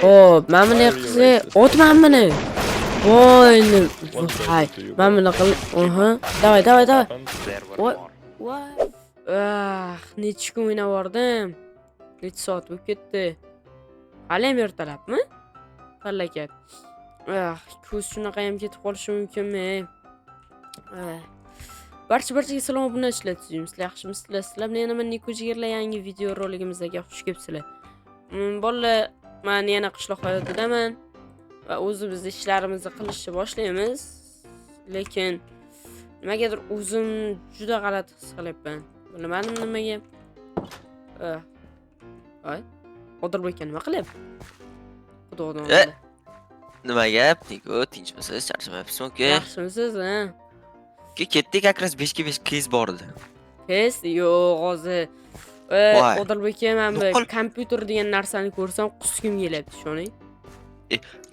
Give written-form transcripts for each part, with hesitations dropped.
Hop, men buni qilsa, otman buni. Voy, hay. Men buni qil. Aha. Davay, davay, davay. Voy. Voy. Necha kun o'ynavordim. Necha soat bo'lib ketdi. Hali ham ertalabmi? Halakat. Ko'z shunaqa ham ketib qolishi mumkinmi? Barchaga salom, obunachilar, sizlar yaxshimisizlar? Sizlar bilan yana men Nikojigerlar yangi video roligimizga xush kelibsizlar. Bolalar, men yana qishloq hayotidaman va o'zimiz ishlarimizni qilishni boshlaymiz. Lekin nimagadir o'zim juda g'alati his qilyapman. Bilmadim nimaga. Voy. Qodirboy nima qilyapti? Xudodan. Nima gap? Niko, tinchmisiz? Charchamayapsizmi-ku? Yaxshimisiz, ha? Ketdik, akras 5 ga 5 qiz bor edi. Qiz? Yo'q, hozir. Qodirboy men bu kompyuter degan narsani ko'rsam qusgim kelyapti, ishoning.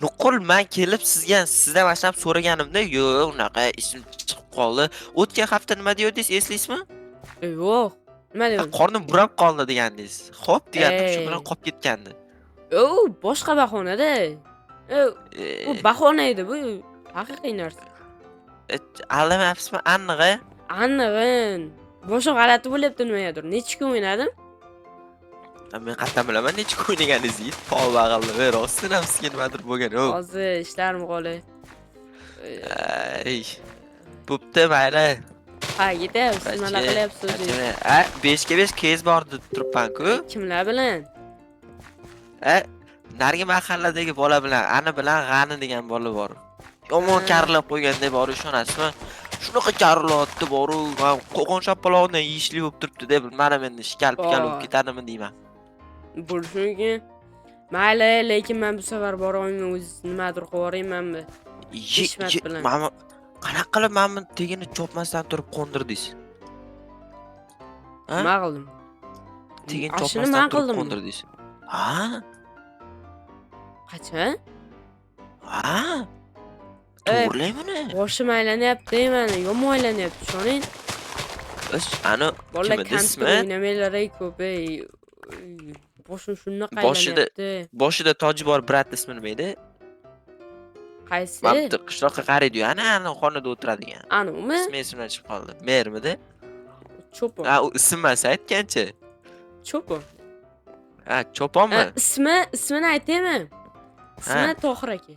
Nuqul, men kelib sizdan boshlab so'raganimda, yo'q, unaqa ishim chiqib qoldi. O'tgan hafta nima deyodingiz, eslaysizmi? Yo'q. Nima dedim? Qornim burab qoldi degandingiz. Xo'p degandim, shu bilan qolib ketgandi. Boshqa bahona-da. Bu bahona edi, bu haqiqiy narsa. Aldamabsizmi? Anig'i? Anig'in. Boshim g'alati bo'lyapti nimadir. Necha kun o'ynadim? Men qattan bilaman necha kun o'ynaganingizni. Tavba qildi, rostdan ham sizga nimadir bo'lgan. Hozir ishlarim qolay. Bo'pti, mayli. Ha, yetyapsiz, nima qilyapsiz? 5 ga 5 qiz bor deb turibman-ku. Kimlar bilan? Narigi mahalladagi bola bilan, ani bilan G'ani degan bola bor. Yomon karlab qo'yganda bor, ishonasizmi? Shunaqa karlotdi bor-u, qo'qon shapaloqni yeyishli bo'lib turibdi deb, mana endi shikal-pikal bo'lib ketadimi deyman. Bo'lishunki, mayli, lekin men bu safar bora olmayman, o'z nimadir qilib yuboraymanmi? Hishmat bilan. Mana qanaqa qilib men tegini chopmasdan turib qo'ndirdingiz? Nima qildim? Tegini chopmasdan turib qo'ndirdingiz. Ha? Qachon? Ha? To'g'rilaymi? Boshim aylanyapti, mana yomon aylanyapti, ishoning. Ani bolalar kompyuter o'ynamaylar-ey ko'p, boshim shunaqa aylanyapti. Boshida toji bor brat ismi nima edi? Qaysi? Mamti qishloqqa qaraydi-yu, ana xonada o'tiradigan. Animi? Ismi esimdan chiqib qoldi. Mermidi? Cho'pon. U ismini aytganchi. Cho'pon. Cho'ponmi? Ismini aytaymi? Ismi Tohir aka.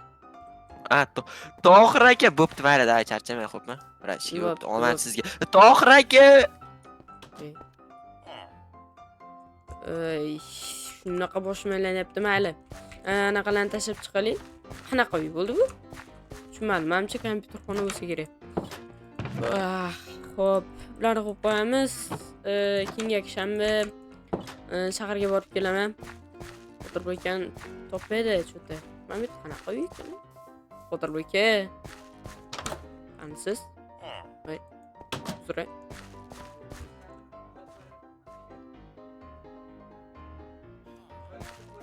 Tohir aka, bo'pti, mayli, da charchamay, xo'pmi? Rashi bo'pti, omad sizga. Tohir aka. Shunaqa boshim aylanyapti, mayli. Anaqalarni tashlab chiqaylik. Qanaqa uy bo'ldi bu? Tushunmadim, menimcha kompyuterxona bo'lsa kerak. Xo'p, bularni qo'yib qo'yamiz. Keyingi shanba shaharga borib kelaman. Qodirboy topmaydi, cho'ta. Mana bu qanaqa uy ekan? Qodirboy aka. Qanisiz? Voy. So'ray.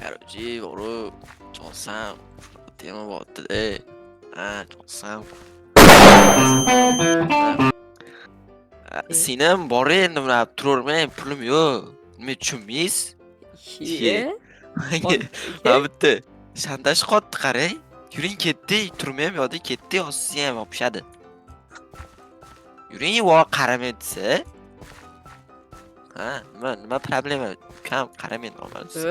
Yaroji, boro, cholsam, tema bo'tdi-da. Cholsam. Senam bor endi, mana turolmay, pulim yo'q. Nima tushunmaysiz? Mana bitta shantaj qotdi, qarang. Yuring ketdi, turmay ham yo'qda ketdi, sizni ham yopishadi. Yuring, qaramay desa. Nima problema? Kam qaramay olmaysiz.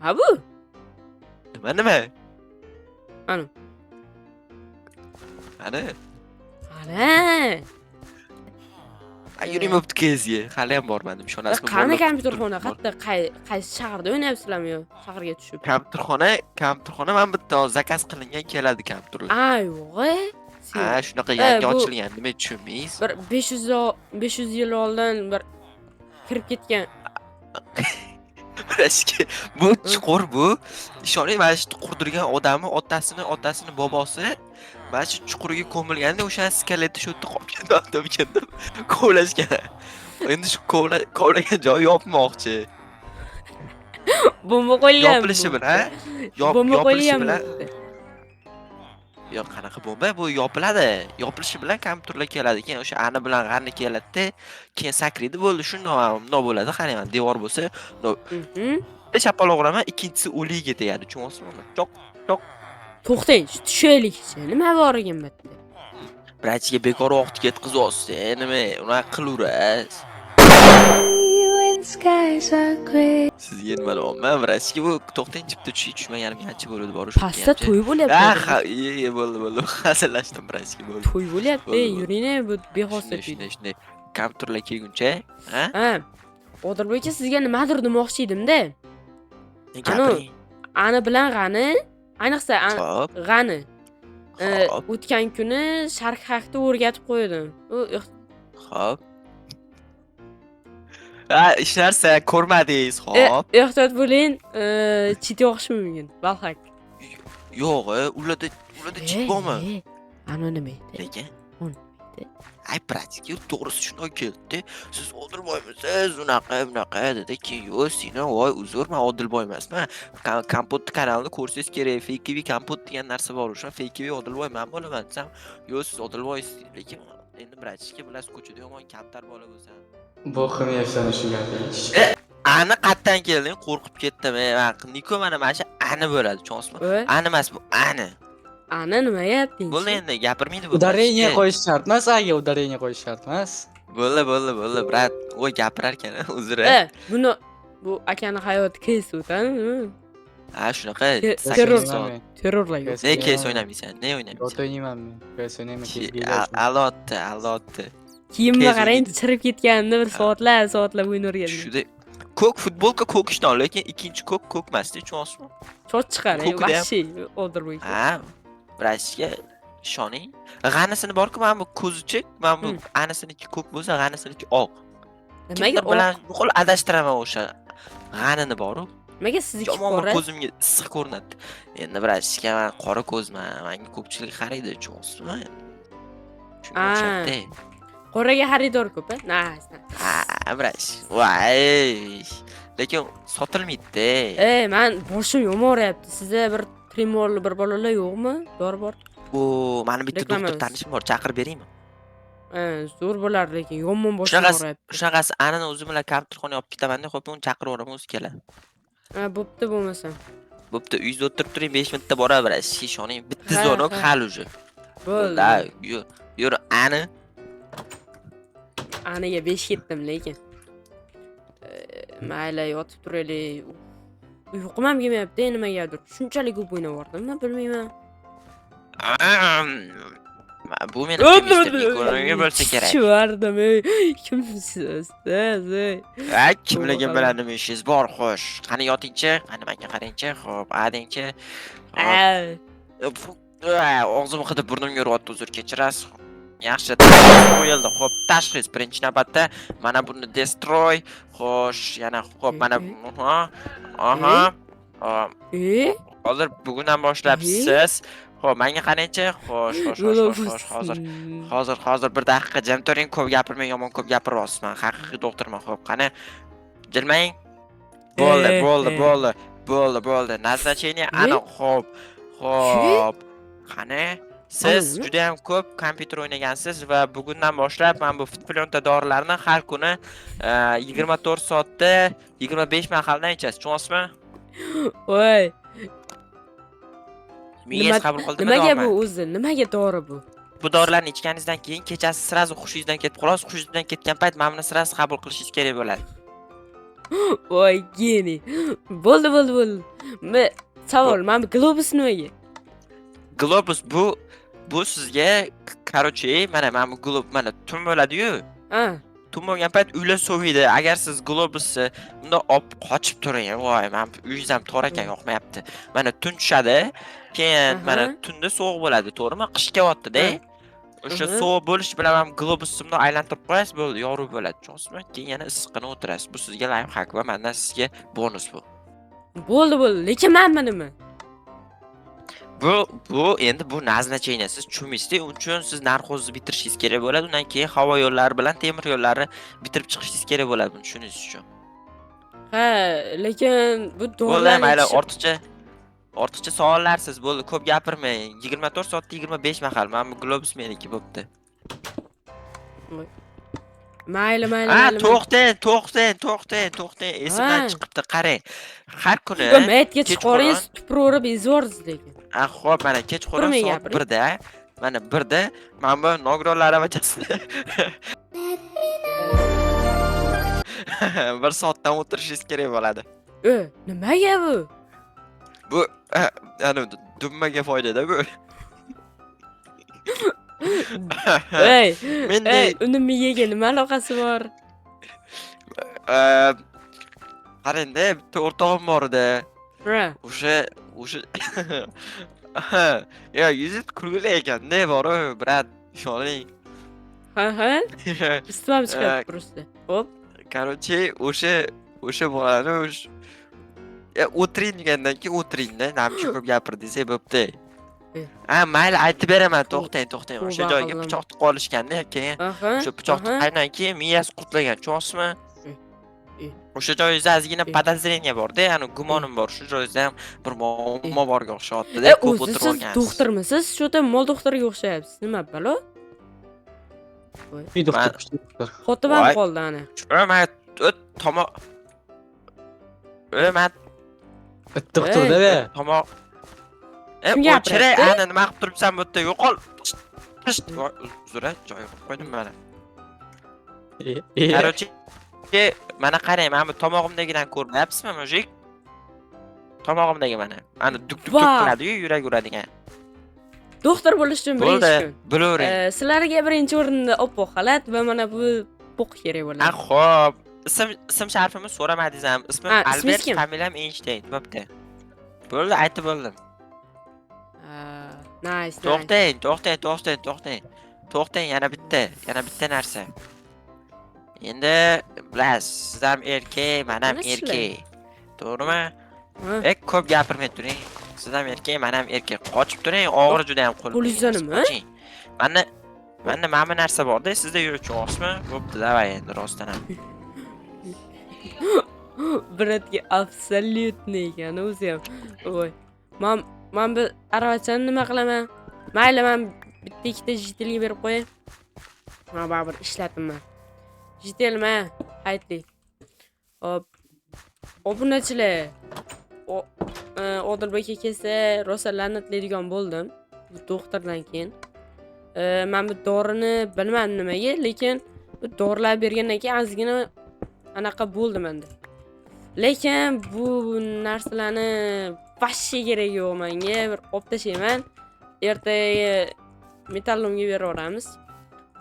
Ha bu? Nima? Ana. Yuring bo'pti kezga. Hali ham bormadim, ishonasizmi? Qani kompyuterxona? Qaysi shaharda o'ynayapsizlarmi yo? Shaharga tushib. Kompyuterxona men bitta zakaz qilingan keladi kompyuterlar. Yo'q. Shunaqa yangi ochilgan, nima tushunmaysiz? Bir 500 yil oldin bir kirib ketgan. Bu chuqur bu. Ishoning, mana shu qurdirgan odamni otasini bobosi mana shu chuqurga ko'milganda o'sha skeleti shu yerda qolib ketdi, kovlashgan. Endi shu kovlagan joyi yopmoqchi. Bomba qo'yilgan. Yopilishi bilan, Bomba qo'yilgan. Yo'q, qanaqa bomba? Bu yopiladi. Yopilishi bilan kompyuterlar keladi. Keyin o'sha ani bilan g'arni keladi-da, keyin sakraydi bo'ldi. Shundoq bo'ladi. Qarang, devor bo'lsa, chapaloq uraman, ikkinchisi o'ligiga tegadi. Tushunasizmi? Choq, choq. To'xtang, tushaylik. Nima bor ekan bu yerda? Brachga bekor vaqt ketqizyapsiz. Nima? Unaqa qilaverasiz. Sizga nima deyapman? Brachga bu to'xtang, chipta tushmaganimga ancha bo'ladi borish. Pastda to'y bo'lyapti. Bo'ldi. Hazillashdim brachga bo'ldi. To'y bo'lyapti. Yuringlar, bu bexosda shunday. Kompyuterlar kelguncha, ha? Ha. Odilbek aka, sizga nimadir demoqchi edim-da. Gapiring. Ani bilan g'ani, ayniqsa Xo'p. g'ani. Xo'p. O'tgan kuni sharq haqida o'rgatib qo'ydim. Xo'p. Ishlarsa ko'rmadingiz, xo'p. Ehtiyot bo'ling, chit yoqishi mumkin. Balhaq. Yo'q, ularda chit bormi? Ana nima edi? Lekin Uni ay pratik to'g'risi shunday keldi. Siz Odilboymisiz? Unaqa dedi. Keyin yo'q, seni voy uzr, men Odilboy emasman. Kompot kanalini ko'rsangiz kerak. Fakevi kompot degan narsa bor. O'sha fakevi Odilboy men bo'laman desam, yo'q, siz Odilboysiz. Lekin endi brachga bilasiz, ko'chada yomon kamtar bola bo'lsa. Bu ximyafsan shu gapingiz. Ani qatdan kelding, qo'rqib ketdim. Niko mana shu ani bo'ladi, tushunasizmi? Ani emas bu, ani. Ana nima deyapsiz? Bo'ldi endi, gapirmaydi bu. Udarение qo'yish shart emas, aka, udarение qo'yish shart emas. Bo'ldi, brat. Voy gapirar ekan, uzr. Buni bu akani hayoti kes o'tadimi? Ha, shunaqa. Terrorlaydi. Ne kes o'ynamaysan? Ne o'ynamaysan? Dota o'ynayman men. Kes o'ynayman, Alotdi. Kiyimni qarang, chirib ketganini bir soatlar o'ynagan. Shuda ko'k futbolka ko'k ishton, lekin ikkinchi ko'k emasdi, tushunasizmi? Choch chiqaring, vahshiy Odilbek. Ha, brachga ishoning. G'anisini bor-ku, mana bu ko'zichik, mana bu anisiniki ko'k bo'lsa, g'anisiniki oq. Nimaga bilan nuqul adashtiraman o'sha g'anini bor-ku. Nimaga sizniki Yomon qora? ko'zimga issiq ko'rinadi. Endi brachga men qora ko'zman, menga ko'pchilik qaraydi, tushunasizmi? Shunga o'xshatdi. Qoraga xaridor ko'p, Ha, brach. Voy. Lekin sotilmaydi-da. Men boshim yomoryapti. Sizda bir tremorli bir bolalar yo'qmi? Dori bor. Mani bitta doktor tanishim bor, chaqirib beraymi? Zo'r bo'lar, lekin yomon boshim yoryapti. Shunaqasi anini o'zim bilan kompyuterxonaga olib ketaman-da, xo'p, uni chaqirib yuboraman, o'zi keladi. Bo'pti bo'lmasa. Bo'pti, uyingizda o'tirib turing, 5 minutda boraverasiz, ishoning. Bitta zonok hal уже. Bo'ldi. Yur, ani. Aniga 5 ketdim, lekin. Mayli, yotib turaylik. Uyqum ham kelmayapti, nimagadir. Shunchalik ko'p o'ynab yordimmi, bilmayman. Bu meni ko'riniga bo'lsa kerak. Shuardim, kimsiz? Kimligim bilan nima ishingiz bor, xo'sh. Qani yotingchi, qani menga qarangchi, xo'p, adingchi. Og'zim qidib burnimga uryapti, uzr kechirasiz. Yaxshi, qo'yildi. Xo'p, tashxis birinchi navbatda mana buni destroy. Xo'sh, yana xo'p, mana hozir bugundan boshlab siz xo'p, menga qarangchi. Xo'sh, hozir bir daqiqa jim turing, ko'p gapirmang, yomon ko'p gapiryapsiz. Men haqiqiy doktorman. Xo'p, qani jilmang. Bo'ldi. Назначение ana xo'p. Qani siz juda ham ko'p kompyuter o'ynagansiz va bugundan boshlab men bu fitplyonta dorilarni har kuni 24 soatda 25 mahaldan ichasiz, tushunasizmi? Voy. Mingiz qabul qildimi? Nimaga bu o'zi? Nimaga dori bu? Bu dorilarni ichganingizdan keyin kechasi sirazi xushingizdan ketib qolasiz. Xushingizdan ketgan payt men buni sirazi qabul qilishingiz kerak bo'ladi. Voy, geni. Bo'ldi. Men savol, men bu globus nimaga? Globus bu sizga, короче, mana bu glob mana tun bo'ladi-yu. Tun bo'lgan payt uylar soviydi. Agar siz globusni bunda olib qochib turing, voy, men uyingiz ham tor ekan, yoqmayapti. Mana tun tushadi, keyin mana tunda sovuq bo'ladi, to'g'rimi? Qish kelyapti-da. O'sha sovuq bo'lish bilan ham globusni aylantirib qo'yasiz, bo'ldi, yorug' bo'ladi, tushunasizmi? Keyin yana issiqqina o'tirasiz. Bu sizga life hack va mendan sizga bonus bu. Bo'ldi, lekin men nima? Bu endi bu назначение siz tushunmaysiz, uning uchun siz narxozni bitirishingiz kerak bo'ladi. Undan keyin havo yo'llari bilan temir yo'llarni bitirib chiqishingiz kerak bo'ladi, buni tushunishingiz uchun. Lekin bu dorilarni mayli, ortiqcha Ortiqcha savollarsiz bo'ldi, ko'p gapirmang. 24 soatda 25 mahal. Mana bu globus meniki bo'pti. Mayli, mayli, Ha, mayli. to'xtang. Esimdan Ha. chiqibdi, qarang. Har kuni Maytga chiqaringiz, tupuraverib ezvorsiz lekin. Xo'p, mana kechqurun Turmay soat gapiring. 1 da, mana 1 da mana bu nogironlar aravachasida 1 soatdan o'tirishingiz kerak bo'ladi. Nimaga bu? Bu ana dummaga foydada bu. Ey, Mendek uni miyaga nima aloqasi bor? qarang-da, bitta o'rtog'im bor edi. Ha, O'sha yo, yuzingiz kulgili ekan-da, bor-ku, brat, ishoning. ha. Istimam chiqadi просто. Hop. Короче, o'sha bolani o'tiring degandan keyin o'tiring-da, namchi ko'p gapirdingiz, bo'pti. Ha, mayli, aytib beraman, to'xtang. O'sha joyga pichoq tiqib olishganda, keyin Aha. o'sha pichoq tiqqandan keyin miyasi qurtlagan, tushunasizmi? O'sha joyingizda ozgina podozrение bor-da, ya'ni gumonim bor. Shu joyingizda ham bir muammo borga o'xshyapti-da, ko'p O'zi o'tirib siz olgansiz. doktormisiz? Shu-da mol doktoriga o'xshayapsiz. Nima balo? Bir doktor, kuchli doktor. Xotim ham Voy. qoldi ana. Man tomoq man Doktorda be. tomoq Kim o'chira, gapiryapti? ana nima qilib turibsan bu yerda? Yo'qol. Uzr, joyiga qo'yib qo'ydim mana. Короче, mana qarang, mana bu tomog'imdagidan ko'ryapsizmi, mujik? Tomog'imdagi mana. Ana duk qiladi-yu, yurak uradigan. Doktor bo'lish uchun birinchi Bo'ldi, kun. bilavering. Sizlarga birinchi o'rinda oppoq xalat va mana bu poq kerak Ha, bo'ladi. xo'p. Ism sharifimni so'ramadingiz ham. Ismim Ha, ismingiz Albert, kim? familiyam Einstein, bo'pti. Bo'ldi, aytib bo'ldim. Nice. To'xtang, yana bitta narsa. Endi bilasiz, siz ham erkak, men ham Mana shular. erkak. To'g'rimi? Ha. Ko'p gapirmay turing. Siz ham erkak, men ham erkak. Qochib turing, og'ir juda ham qo'l. Polizda nima? Manda mana bu narsa bor-da, sizda yuruvchi o'smi? Bo'pti, davay endi rostdan ham. Bratga absolyutni ekan o'zi ham. Voy. Men bu aravachani nima qilaman? Mayli, men bitta ikkita jitilga berib qo'yay. Men baribir ishlatimman. Jitilma, aytli. Hop. Obunachilar. Odilbek kelsa, rosa la'natlaydigan bo'ldim. Bu doktordan keyin. Men bu dorini bilmadim nimaga, lekin bu dorilar bergandan keyin ozgina anaqa bo'ldi menda. Lekin bu narsalarni vashshi kerak yo'q menga. Bir olib tashlayman. Ertaga metallomga berib yuboramiz.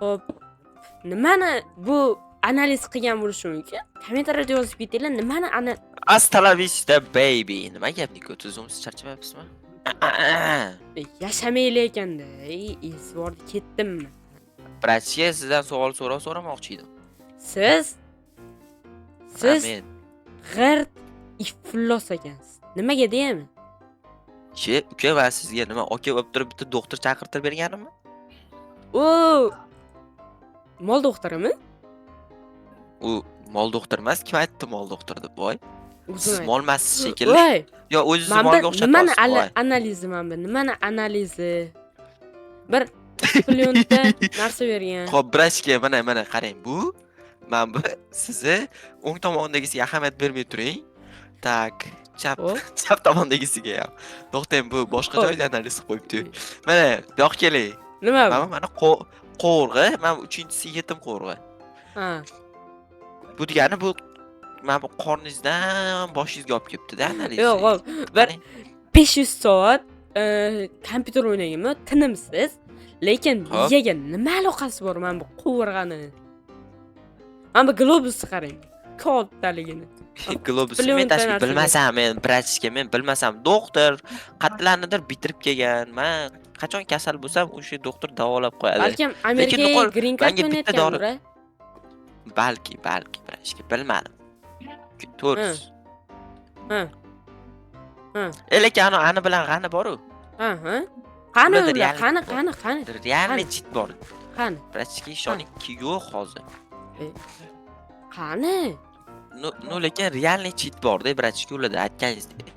Xo'p. Nimani bu analiz qilgan bo'lishi mumkin? Kommentariyada yozib ketinglar, nimani Hasta la vista baby. Nima gapni ko'tizimsiz charchamayapsizmi? yashamayli ekanda. Ezvordi ketdimmi? Bratchiga sizdan savol so'ramoqchi edim. Siz Men g'irt iflos ekansiz. Nimaga deyman? uka va sizga nima aka bo'lib turib bitta doktor chaqirtirib berganimmi? Mol doktorimi? U mol doktor emas, kim aytdi mol doktor deb, voy. Siz O'zim molmassiz shekilli. Voy, Yo, o'zingizni mana molga nimani o'xshatasiz, voy. analizi mana bu? Nimani analizi? Bir plyonta narsa bergan. Xo'p, brachka, mana qarang, bu men bu sizni o'ng tomondagisiga ahamiyat bermay turing. Tak, chap tomondagisiga ham. To'xtang, bu boshqa joyda analiz qilib qo'yibdi. Mana, bu yoqqa keling. Nima bu? Mana qovurg'a, mana 3-chi yetim qovurg'a. Ha. Bu degani bu mana bu qorningizdan boshingizga olib kelibdi-da analiz. Yo'q, bir 500 soat kompyuter o'ynaganmi? Tinimsiz. Lekin Hop. miyaga nima aloqasi bor mana bu quvurg'ani? Mana bu globusni qarang. Kattaligini. Globus Plyonta men tashkil narsaga. bilmasam, men brachka men bilmasam, doktor qatlarnidir bitirib kelgan. Men qachon kasal bo'lsam, o'sha doktor davolab qo'yadi. Balkim Amerikaga nuqul, green card menga bitta o'ynayotgandir. Balki brachka bilmadim. To'g'ri. Ha. Lekin ani bilan g'ani bor-ku. Ha. Qani Ularda ular? reallik Qani? Realni chit bor. Qani? Brachka ishoningki yo'q hozir. Qani? No lekin realni chit bor-da, brachka ularda aytganingizdek.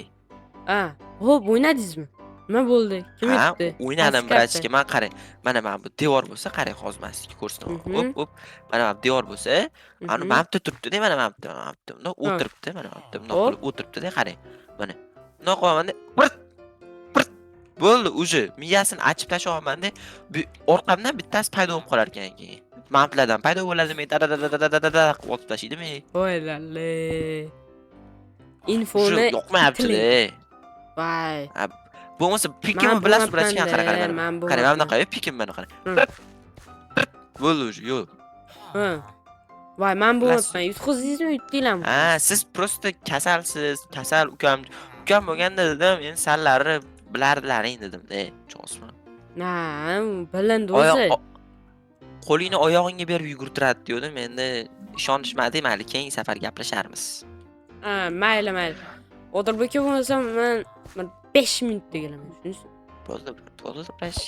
Ha. Xo'p, o'ynadingizmi? Nima bo'ldi? Kim Ha, yutdi? o'ynadim Qaysi brachka. Men qarang. Mana bu devor bo'lsa, qarang hozmaslik ko'rsatdim. Mhm. Hop. Mana bu devor bo'lsa, ana Mhm. mana bu turibdi-da, mana bu bundoq o'tiribdi, mana bu bundoq Hop. qilib o'tiribdi-da, qarang. Mana. Bundoq qilaman-da, pirt pirt bo'ldi, uje miyasini achib tashlayapman-da. Orqamdan bittasi paydo bo'lib qolar ekan keyin. Mamplardan paydo bo'ladimi? Da qilib otib tashlaydimi? Voylalle. Shu Infoni yoqmayapti-da. Voy. Bo'lmasa pikim Men bilasizmi bo'lmabman-da, brachka? Qarang. men Qarang, mana bo'lmabman. bunaqa pikim mana qarang. Hı. Bo'ldi uje, yo'q. Ha. Voy, men Bilasiz. bo'lmabman. Yutqazdingizmi, yutdinglarmi? Ha, siz prosta kasalsiz, kasal ukam. Ukam bo'lganda dedim, endi sallari bilardilaring dedim-da, chosma. Na, bilindi o'zi. Qo'lingni oyog'ingga berib yugurtiradi dedim, endi ishonishmadi, mayli, keyingi safar gaplasharmiz. Ha, mayli. Odilbeka bo'lmasa men 5 minutda kelaman, tushundingizmi? Bo'ldi, brash.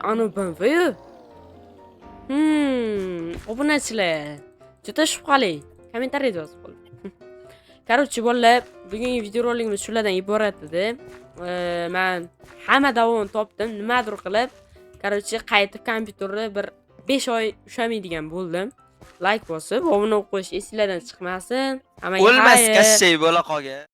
Ana banvayu. Obunachilar. Juda shubhali. Kommentariyada yozib qo'ying. Короче, bolalar, bugungi videorolikimiz shulardan iborat edi. Men hamma davomini topdim, nimadir qilib. Короче, qaytib kompyuterni bir 5 oy ushamaydigan bo'ldim. Like bosib, obuna bo'lib qo'yish esingizdan chiqmasin. O'lmas kashay bo'la qolgan.